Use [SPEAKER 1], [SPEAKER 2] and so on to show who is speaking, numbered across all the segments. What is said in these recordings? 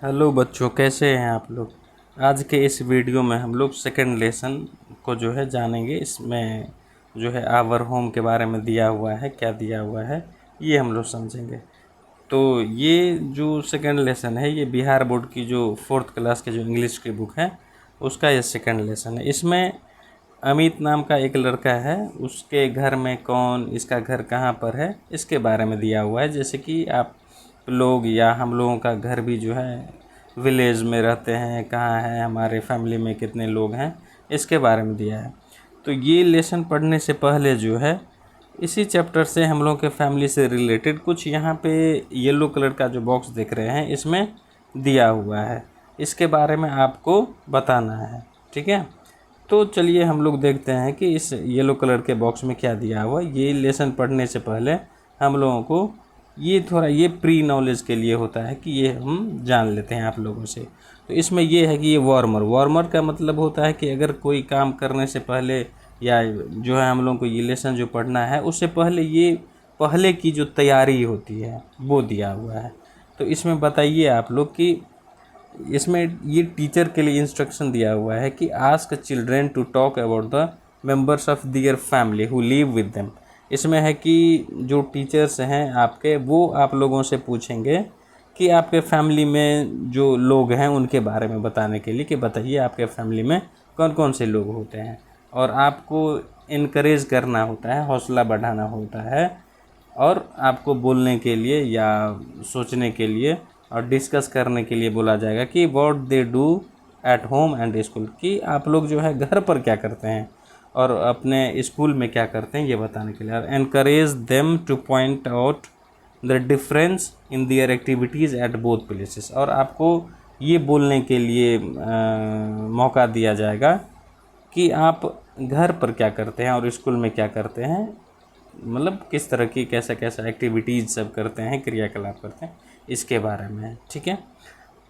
[SPEAKER 1] Hello बच्चों, कैसे हैं आप लोग। आज के इस वीडियो में हम लोग सेकंड लेसन को जो है जानेंगे। इसमें जो है आवर होम के बारे में दिया हुआ है, क्या दिया हुआ है ये हम लोग समझेंगे। तो ये जो सेकंड लेसन है ये बिहार बोर्ड की जो 4th क्लास के जो इंग्लिश की बुक है उसका ये सेकंड लेसन है। इसमें अमित नाम का एक लड़का है, उसके घर में कौन, इसका घर कहाँ पर है, इसके बारे में दिया हुआ है। जैसे कि आप लोग या हम लोगों का घर भी जो है विलेज में रहते हैं, कहाँ है, हमारे फैमिली में कितने लोग हैं, इसके बारे में दिया है। तो ये लेसन पढ़ने से पहले जो है इसी चैप्टर से हम लोग के फैमिली से रिलेटेड कुछ यहाँ पे येलो कलर का जो बॉक्स देख रहे हैं इसमें दिया हुआ है, इसके बारे में आपको बताना है। ठीक है, तो चलिए हम लोग देखते हैं कि इस येलो कलर के बॉक्स में क्या दिया हुआ है। ये लेसन पढ़ने से पहले हम लोगों को ये थोड़ा ये प्री नॉलेज के लिए होता है कि ये हम जान लेते हैं आप लोगों से। तो इसमें ये है कि ये वार्मर का मतलब होता है कि अगर कोई काम करने से पहले या जो है हम लोगों को ये लेसन जो पढ़ना है उससे पहले ये पहले की जो तैयारी होती है वो दिया हुआ है। तो इसमें बताइए आप लोग कि इसमें ये टीचर के लिए इंस्ट्रक्शन दिया हुआ है कि ask children to talk about the members of their family who live with them. इसमें है कि जो टीचर्स हैं आपके वो आप लोगों से पूछेंगे कि आपके फैमिली में जो लोग हैं उनके बारे में बताने के लिए कि बताइए आपके फैमिली में कौन कौन से लोग होते हैं। और आपको इनकरेज करना होता है, हौसला बढ़ाना होता है और आपको बोलने के लिए या सोचने के लिए और डिस्कस करने के लिए बोला जाएगा कि what they do at home and school, कि आप लोग जो है घर पर क्या करते हैं और अपने स्कूल में क्या करते हैं ये बताने के लिए। और encourage them to point out the difference in their activities at both places. और आपको ये बोलने के लिए मौका दिया जाएगा कि आप घर पर क्या करते हैं और स्कूल में क्या करते हैं, मतलब किस तरह की कैसा कैसा एक्टिविटीज़ सब करते हैं, क्रियाकलाप करते हैं, इसके बारे में है। ठीक है,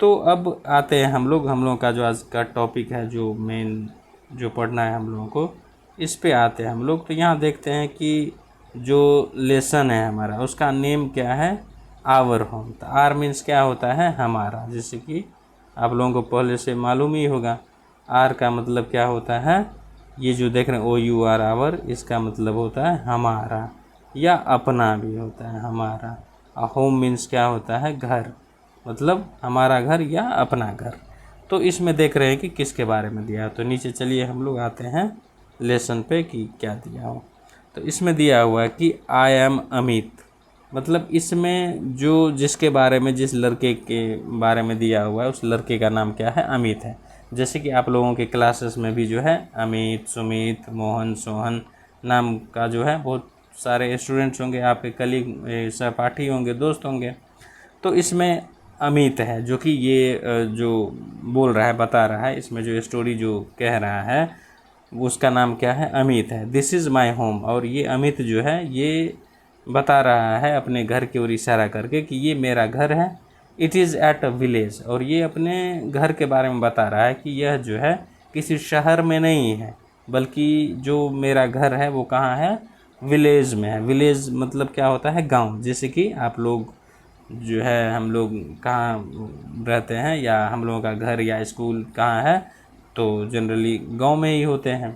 [SPEAKER 1] तो अब आते हैं हम लोगों का जो आज का टॉपिक है, जो मेन जो पढ़ना है हम लोगों को, इस पे आते हैं हम लोग। तो यहाँ देखते हैं कि जो लेसन है हमारा उसका नेम क्या है, आवर होम। तो आर मीन्स क्या होता है, हमारा, जैसे कि आप लोगों को पहले से मालूम ही होगा। आर का मतलब क्या होता है, ये जो देख रहे हैं OUR आवर, इसका मतलब होता है हमारा या अपना भी होता है हमारा। होम मीन्स क्या होता है, घर, मतलब हमारा घर या अपना घर। तो इसमें देख रहे हैं कि किसके बारे में दिया है। तो नीचे चलिए हम लोग आते हैं लेसन पे कि क्या दिया हो। तो इसमें दिया हुआ है कि आई एम अमित, मतलब इसमें जो जिसके बारे में, जिस लड़के के बारे में दिया हुआ है उस लड़के का नाम क्या है, अमित है। जैसे कि आप लोगों के क्लासेस में भी जो है अमित, सुमित, मोहन, सोहन नाम का जो है बहुत सारे स्टूडेंट्स होंगे, आपके कलीग, सहपाठी होंगे, दोस्त होंगे। तो इसमें अमित है जो कि ये जो बोल रहा है, बता रहा है, इसमें जो स्टोरी जो कह रहा है उसका नाम क्या है, अमित है। This is my home. और ये अमित जो है ये बता रहा है अपने घर की ओर इशारा करके कि ये मेरा घर है। It is at a village, और ये अपने घर के बारे में बता रहा है कि यह जो है किसी शहर में नहीं है, बल्कि जो मेरा घर है वो कहाँ है, विलेज में है। विलेज मतलब क्या होता है, गांव। जैसे कि आप लोग जो है, हम लोग कहाँ रहते हैं या हम लोगों का घर या स्कूल कहाँ है, तो जनरली गांव में ही होते हैं।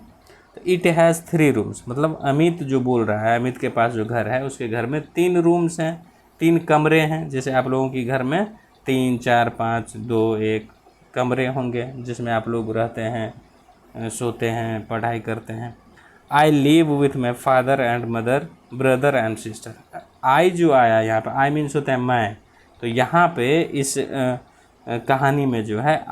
[SPEAKER 1] तो इट हैज़ 3 रूम्स, मतलब अमित जो बोल रहा है, अमित के पास जो घर है उसके घर में 3 रूम्स हैं, 3 कमरे हैं। जैसे आप लोगों की घर में 3, 4, 5, 2, 1 कमरे होंगे जिसमें आप लोग रहते हैं, सोते हैं, पढ़ाई करते हैं। I live with my father and mother, brother and sister. I जो आया यहाँ पे, आई मीन्स होता है मैं। तो यहाँ पे इस कहानी में जो है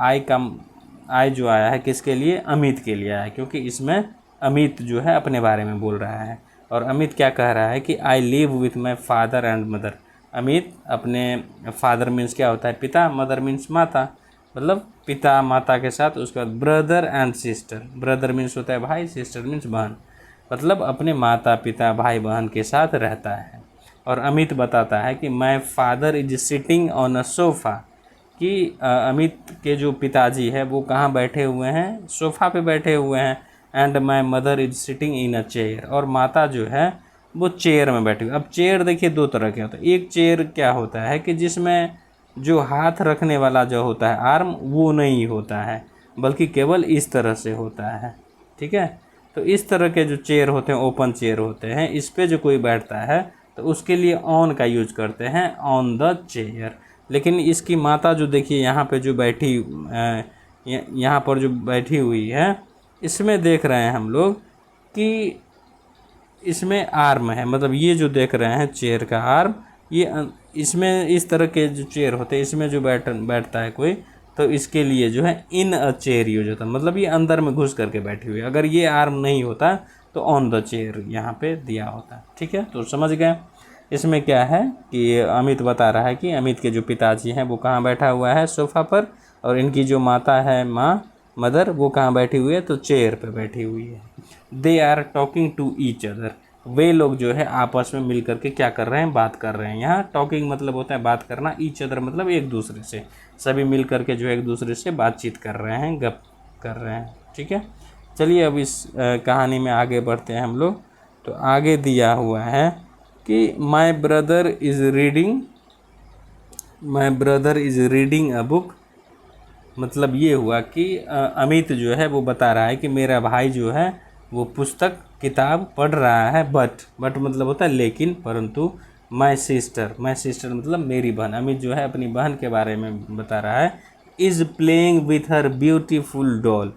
[SPEAKER 1] आई जो आया है किसके लिए, अमित के लिए आया है, क्योंकि इसमें अमित जो है अपने बारे में बोल रहा है। और अमित क्या कह रहा है कि आई live with my father and mother. Amit अपने फादर मीन्स क्या होता है, पिता, मदर मीन्स माता, मतलब पिता माता के साथ। उसके बाद brother and sister, brother means होता है भाई, सिस्टर मीन्स बहन, मतलब अपने माता पिता भाई बहन के साथ रहता है। और अमित बताता है कि my father is sitting on a sofa, कि अमित के जो पिताजी है वो कहाँ बैठे हुए हैं, सोफ़ा पे बैठे हुए हैं। And my mother is sitting in a chair, और माता जो है वो चेयर में बैठी हुई। अब चेयर देखिए 2 तरह के होते हैं। एक चेयर क्या होता है कि जिसमें जो हाथ रखने वाला जो होता है आर्म वो नहीं होता है, बल्कि केवल इस तरह से होता है। ठीक है, तो इस तरह के जो चेयर होते हैं, ओपन चेयर होते हैं, इस पे जो कोई बैठता है तो उसके लिए ऑन का यूज करते हैं, ऑन द चेयर। लेकिन इसकी माता जो देखिए यहाँ पे जो बैठी यहाँ पर जो बैठी हुई है, इसमें देख रहे हैं हम लोग कि इसमें आर्म है, मतलब ये जो देख रहे हैं चेयर का आर्म, ये इसमें इस तरह के जो चेयर होते हैं इसमें जो बैठता है कोई, तो इसके लिए जो है इन अ चेयर यूज होता है, मतलब ये अंदर में घुस करके बैठी हुई है। अगर ये आर्म नहीं होता तो ऑन द चेयर यहाँ पे दिया होता है। ठीक है, तो समझ गए। इसमें क्या है कि अमित बता रहा है कि अमित के जो पिताजी हैं वो कहाँ बैठा हुआ है, सोफ़ा पर, और इनकी जो माता है मदर, वो कहाँ बैठी हुई है, तो चेयर पे बैठी हुई है। They are talking to each other, वे लोग जो है आपस में मिल करके क्या कर रहे हैं, बात कर रहे हैं। यहाँ टॉकिंग मतलब होता है बात करना, ईच अदर मतलब एक दूसरे से, सभी मिल करके जो है एक दूसरे से बातचीत कर रहे हैं, गप कर रहे हैं। ठीक है, चलिए अब इस कहानी में आगे बढ़ते हैं हम लोग। तो आगे दिया हुआ है कि my brother is reading a book, मतलब ये हुआ कि अमित जो है वो बता रहा है कि मेरा भाई जो है वो पुस्तक किताब पढ़ रहा है, बट मतलब होता है लेकिन, परंतु माई सिस्टर मतलब मेरी बहन, अमित जो है अपनी बहन के बारे में बता रहा है, is playing with her beautiful doll,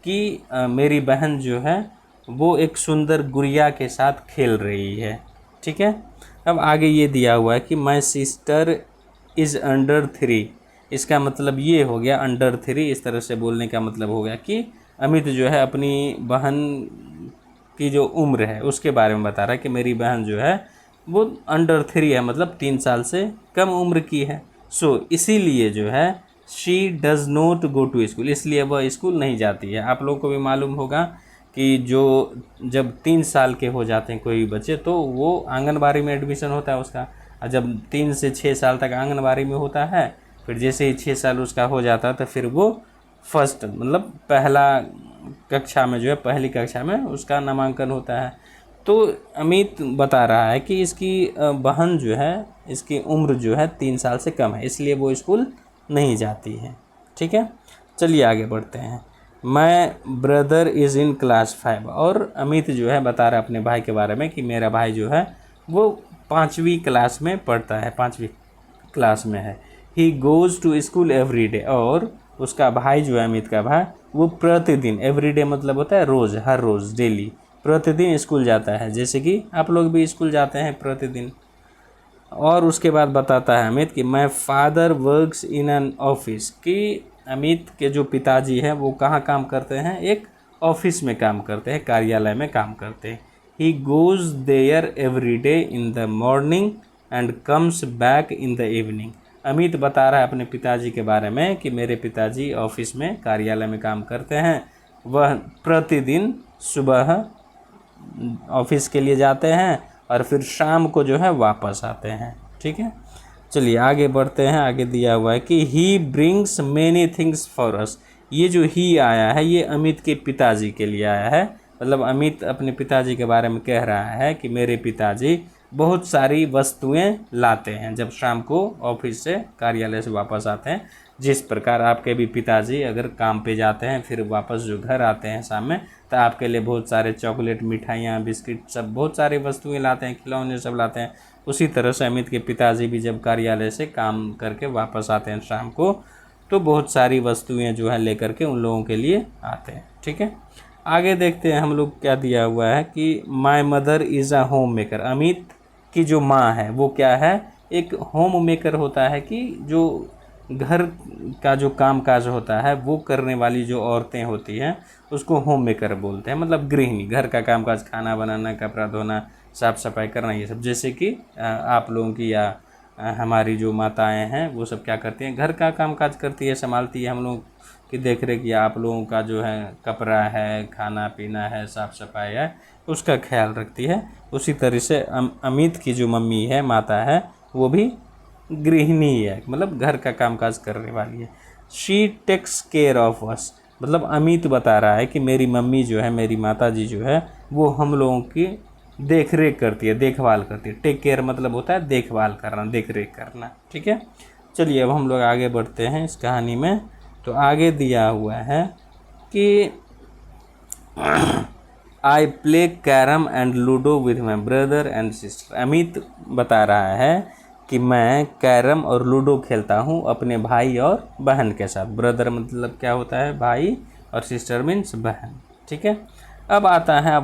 [SPEAKER 1] कि मेरी बहन जो है वो एक सुंदर गुड़िया के साथ खेल रही है। ठीक है, अब आगे ये दिया हुआ है कि माई सिस्टर इज़ अंडर 3, इसका मतलब ये हो गया अंडर 3, इस तरह से बोलने का मतलब हो गया कि अमित जो है अपनी बहन की जो उम्र है उसके बारे में बता रहा है कि मेरी बहन जो है वो अंडर 3 है, मतलब 3 साल से कम उम्र की है। सो इसीलिए जो है she does not go to school, इसलिए वह स्कूल नहीं जाती है। आप लोगों को भी मालूम होगा कि जो जब 3 साल के हो जाते हैं कोई बच्चे तो वो आंगनबाड़ी में एडमिशन होता है उसका, और जब 3 से 6 साल तक आंगनबाड़ी में होता है, फिर जैसे ही 6 साल उसका हो जाता है तो फिर वो फर्स्ट मतलब पहला कक्षा में जो है, पहली कक्षा में उसका नामांकन होता है। तो अमित बता रहा है कि इसकी बहन जो है, इसकी उम्र जो है 3 साल से कम है, इसलिए वो स्कूल नहीं जाती है। ठीक है, चलिए आगे बढ़ते हैं। My brother is in class 5, और अमित जो है बता रहा है अपने भाई के बारे में कि मेरा भाई जो है वो 5वीं क्लास में पढ़ता है, 5वीं क्लास में है। He goes to school every day, और उसका भाई जो है अमित का भाई, वो प्रतिदिन, एवरीडे मतलब होता है रोज़, हर रोज़, डेली, प्रतिदिन स्कूल जाता है, जैसे कि आप लोग भी स्कूल जाते हैं प्रतिदिन। और उसके बाद बताता है अमित कि my father works in an office, कि अमित के जो पिताजी हैं वो कहाँ काम करते हैं, एक ऑफिस में काम करते हैं, कार्यालय में काम करते हैं। He goes there every day in the morning and comes back in the evening. Amit बता रहा है अपने पिताजी के बारे में कि मेरे पिताजी ऑफिस में, कार्यालय में काम करते हैं, वह प्रतिदिन सुबह ऑफिस के लिए जाते हैं और फिर शाम को जो है वापस आते हैं। ठीक है, चलिए आगे बढ़ते हैं। आगे दिया हुआ है कि he brings many things for us, ये जो ही आया है ये अमित के पिताजी के लिए आया है, मतलब अमित अपने पिताजी के बारे में कह रहा है कि मेरे पिताजी बहुत सारी वस्तुएं लाते हैं जब शाम को ऑफिस से, कार्यालय से वापस आते हैं। जिस प्रकार आपके भी पिताजी अगर काम पे जाते हैं फिर वापस जो घर आते हैं शाम में, तो आपके लिए बहुत सारे चॉकलेट, मिठाइयाँ, बिस्किट, सब बहुत सारी वस्तुएं लाते हैं, खिलौने सब लाते हैं। उसी तरह से अमित के पिताजी भी जब कार्यालय से काम करके वापस आते हैं शाम को, तो बहुत सारी वस्तुएं जो है लेकर के उन लोगों के लिए आते हैं। ठीक है, आगे देखते हैं हम लोग क्या दिया हुआ है कि my mother is a home maker, Amit की जो माँ है वो क्या है, एक होम मेकर होता है कि जो घर का जो काम काज होता है वो करने वाली जो औरतें होती हैं उसको होम मेकर बोलते हैं, मतलब गृहिणी, घर का काम काज, खाना बनाना, कपड़ा धोना, साफ़ सफाई करना, ये सब। जैसे कि आप लोगों की या हमारी जो माताएं हैं वो सब क्या करती हैं, घर का काम काज करती है, संभालती है, हम लोग की देख रेख, या आप लोगों का जो है कपड़ा है, खाना पीना है, साफ़ सफाई है, उसका ख्याल रखती है। उसी तरह से अमित की जो मम्मी है, माता है, वो भी गृहिणी है, मतलब घर का कामकाज करने वाली है। She takes care of us, मतलब अमित बता रहा है कि मेरी मम्मी जो है, मेरी माता जी जो है, वो हम लोगों की देख रेख करती है, देखभाल करती है। टेक केयर मतलब होता है देखभाल करना, देख रेख करना। ठीक है, चलिए अब हम लोग आगे बढ़ते हैं इस कहानी में। तो आगे दिया हुआ है कि I play carrom and ludo with my brother and sister. Amit बता रहा है कि मैं कैरम और लूडो खेलता हूँ अपने भाई और बहन के साथ। ब्रदर मतलब क्या होता है, भाई, और सिस्टर मीन्स बहन। ठीक है, अब आता है,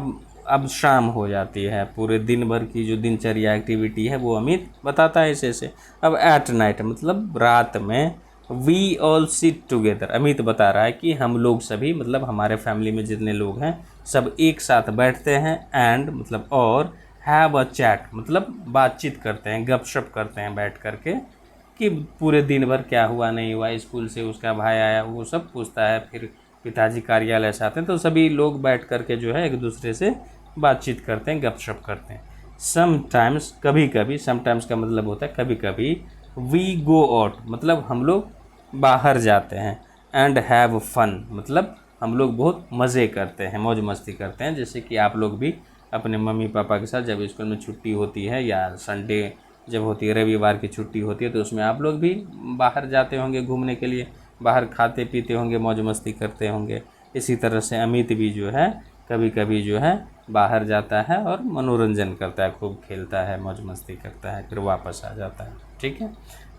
[SPEAKER 1] अब शाम हो जाती है, पूरे दिन भर की जो दिनचर्या एक्टिविटी है वो अमित बताता है ऐसे। अब एट नाइट मतलब रात में, we all sit together, Amit बता रहा है कि हम लोग सभी मतलब हमारे फैमिली में जितने लोग हैं सब एक साथ बैठते हैं, एंड मतलब और हैव अ चैट मतलब बातचीत करते हैं, गपशप करते हैं बैठ करके कि पूरे दिन भर क्या हुआ नहीं हुआ, स्कूल से उसका भाई आया वो सब पूछता है, फिर पिताजी कार्यालय से आते हैं, तो सभी लोग बैठ करके जो है एक दूसरे से बातचीत करते हैं, गपशप करते हैं। समटाइम्स कभी कभी, समटाइम्स का मतलब होता है कभी कभी, वी गो आउट मतलब हम लोग बाहर जाते हैं, एंड हैव फन मतलब हम लोग बहुत मज़े करते हैं, मौज मस्ती करते हैं। जैसे कि आप लोग भी अपने मम्मी पापा के साथ जब स्कूल में छुट्टी होती है या संडे जब होती है, रविवार की छुट्टी होती है, तो उसमें आप लोग भी बाहर जाते होंगे घूमने के लिए, बाहर खाते पीते होंगे, मौज मस्ती करते होंगे। इसी तरह से अमित भी जो है कभी कभी जो है बाहर जाता है और मनोरंजन करता है, खूब खेलता है, मौज मस्ती करता है, फिर वापस आ जाता है। ठीक है,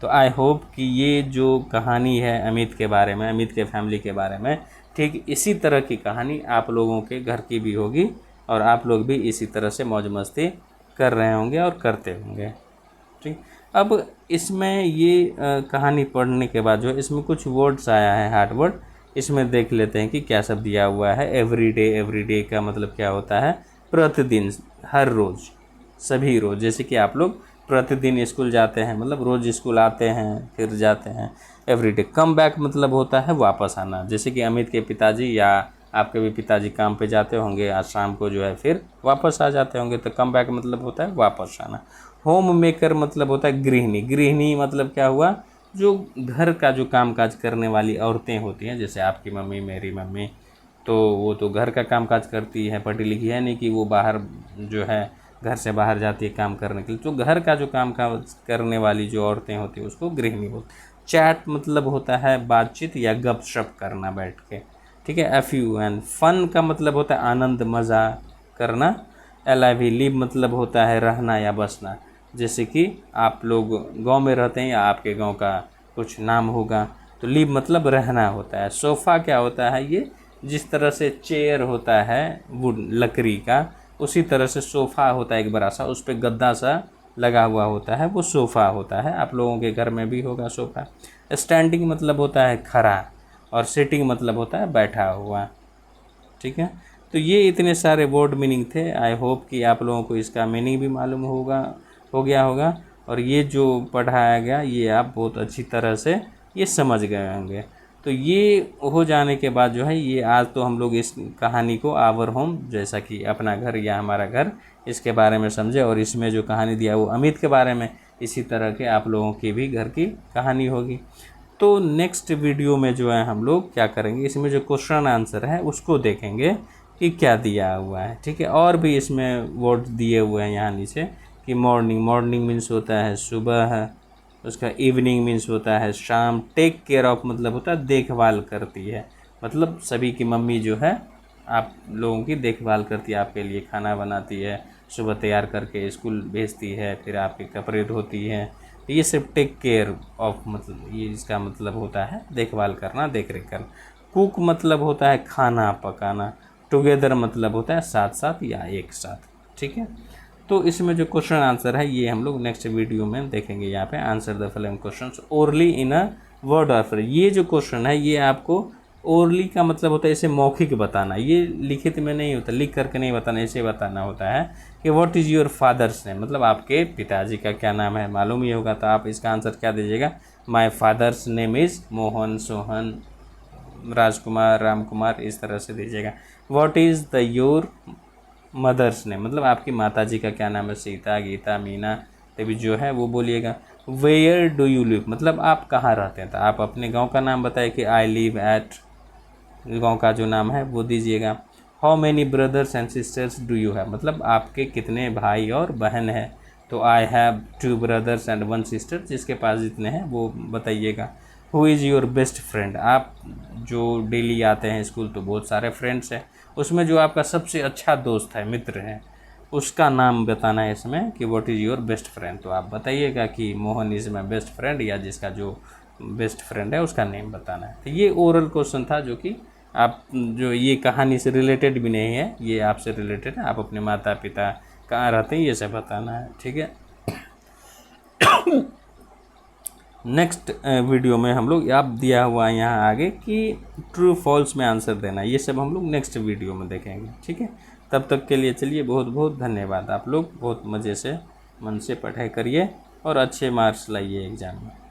[SPEAKER 1] तो आई होप कि ये जो कहानी है अमित के बारे में, अमित के फैमिली के बारे में, ठीक इसी तरह की कहानी आप लोगों के घर की भी होगी और आप लोग भी इसी तरह से मौज मस्ती कर रहे होंगे और करते होंगे। ठीक, अब इसमें ये कहानी पढ़ने के बाद जो है इसमें कुछ वर्ड्स आया है, हार्ड वर्ड, इसमें देख लेते हैं कि क्या सब दिया हुआ है। एवरीडे का मतलब क्या होता है, प्रतिदिन, हर रोज़, सभी रोज़। जैसे कि आप लोग प्रतिदिन स्कूल जाते हैं मतलब रोज़ स्कूल आते हैं फिर जाते हैं। एवरीडे। कम बैक मतलब होता है वापस आना, जैसे कि अमित के पिताजी या आपके भी पिताजी काम पे जाते होंगे, आज शाम को जो है फिर वापस आ जाते होंगे, तो कम बैक मतलब होता है वापस आना। होम मेकर मतलब होता है गृहिणी। गृहिणी मतलब क्या हुआ, जो घर का जो काम काज करने वाली औरतें होती हैं, जैसे आपकी मम्मी, मेरी मम्मी, तो वो तो घर का काम काज करती है, पढ़ी लिखी है नहीं कि वो बाहर जो है घर से बाहर जाती है काम करने के लिए। तो घर का जो काम काज करने वाली जो औरतें होती हैं उसको गृहिणी बोलते हैं। चैट मतलब होता है बातचीत या गपशप करना बैठ के। ठीक है, FUN। फन का मतलब होता है आनंद, मज़ा करना। LIV। लिव मतलब होता है रहना या बसना, जैसे कि आप लोग गांव में रहते हैं या आपके गांव का कुछ नाम होगा, तो लिव मतलब रहना होता है। सोफ़ा क्या होता है, ये जिस तरह से चेयर होता है वुड लकड़ी का, उसी तरह से सोफ़ा होता है एक बड़ा सा, उस पर गद्दा सा लगा हुआ होता है, वो सोफ़ा होता है। आप लोगों के घर में भी होगा सोफ़ा। स्टैंडिंग मतलब होता है खड़ा, और सिटिंग मतलब होता है बैठा हुआ। ठीक है, तो ये इतने सारे वर्ड मीनिंग थे। आई होप कि आप लोगों को इसका मीनिंग भी मालूम हो गया होगा, और ये जो पढ़ाया गया ये आप बहुत अच्छी तरह से ये समझ गए होंगे। तो ये हो जाने के बाद जो है ये आज तो हम लोग इस कहानी को आवर होम, जैसा कि अपना घर या हमारा घर, इसके बारे में समझे, और इसमें जो कहानी दिया वो अमित के बारे में, इसी तरह के आप लोगों की भी घर की कहानी होगी। तो नेक्स्ट वीडियो में जो है हम लोग क्या करेंगे, इसमें जो क्वेश्चन आंसर है उसको देखेंगे कि क्या दिया हुआ है। ठीक है, और भी इसमें वर्ड दिए हुए हैं यहाँ नीचे कि मॉर्निंग, मॉर्निंग मीन्स होता है सुबह, उसका इवनिंग मीन्स होता है शाम। टेक केयर ऑफ मतलब होता है देखभाल करती है, मतलब सभी की मम्मी जो है आप लोगों की देखभाल करती है, आपके लिए खाना बनाती है, सुबह तैयार करके स्कूल भेजती है, फिर आपके कपड़े धोती है। तो ये सिर्फ टेक केयर ऑफ मतलब ये इसका मतलब होता है देखभाल करना, देख रेख करना। कुक मतलब होता है खाना पकाना। टुगेदर मतलब होता है साथ साथ या एक साथ। ठीक है, तो इसमें जो क्वेश्चन आंसर है ये हम लोग नेक्स्ट वीडियो में देखेंगे। यहाँ पे answer the following questions orally in a word order. ये जो क्वेश्चन है ये आपको ओरली का मतलब होता है इसे मौखिक बताना, ये लिखित में नहीं होता, लिख करके नहीं बताना, इसे बताना होता है कि what is your father's name, मतलब आपके पिताजी का क्या नाम है, मालूम ही होगा। तो आप इसका आंसर क्या दीजिएगा, my father's name is Mohan, Sohan, Rajkumar, Ramkumar, इस तरह से दीजिएगा। What is the your mother's name, मतलब आपकी माताजी का क्या नाम है, सीता, गीता, मीना, तभी जो है वो बोलिएगा। वेयर डू यू लिव, मतलब आप कहाँ रहते हैं, तो आप अपने गांव का नाम बताए कि आई लिव एट, गांव का जो नाम है वो दीजिएगा। How many brothers and sisters do you have, मतलब आपके कितने भाई और बहन है, तो तो I have 2 brothers and 1 sister, जिसके पास जितने हैं वो बताइएगा। Who is your best friend, आप जो डेली आते हैं स्कूल तो बहुत सारे फ्रेंड्स हैं, उसमें जो आपका सबसे अच्छा दोस्त है, मित्र है, उसका नाम बताना है इसमें कि what is your best friend. तो आप बताइएगा कि Mohan is my best friend, या जिसका जो बेस्ट फ्रेंड है उसका नेम बताना है। तो ये ओरल क्वेश्चन था, जो कि आप जो ये कहानी से रिलेटेड भी नहीं है, ये आपसे रिलेटेड है, आप अपने माता पिता कहाँ रहते हैं ये सब बताना है, ठीक है। नेक्स्ट वीडियो में हम लोग आप दिया हुआ है यहाँ आगे कि ट्रू फॉल्स में आंसर देना, ये सब हम लोग नेक्स्ट वीडियो में देखेंगे, ठीक है। तब तक के लिए चलिए बहुत बहुत धन्यवाद। आप लोग बहुत मज़े से मन से पढ़ाई करिए और अच्छे मार्क्स लाइए एग्ज़ाम में।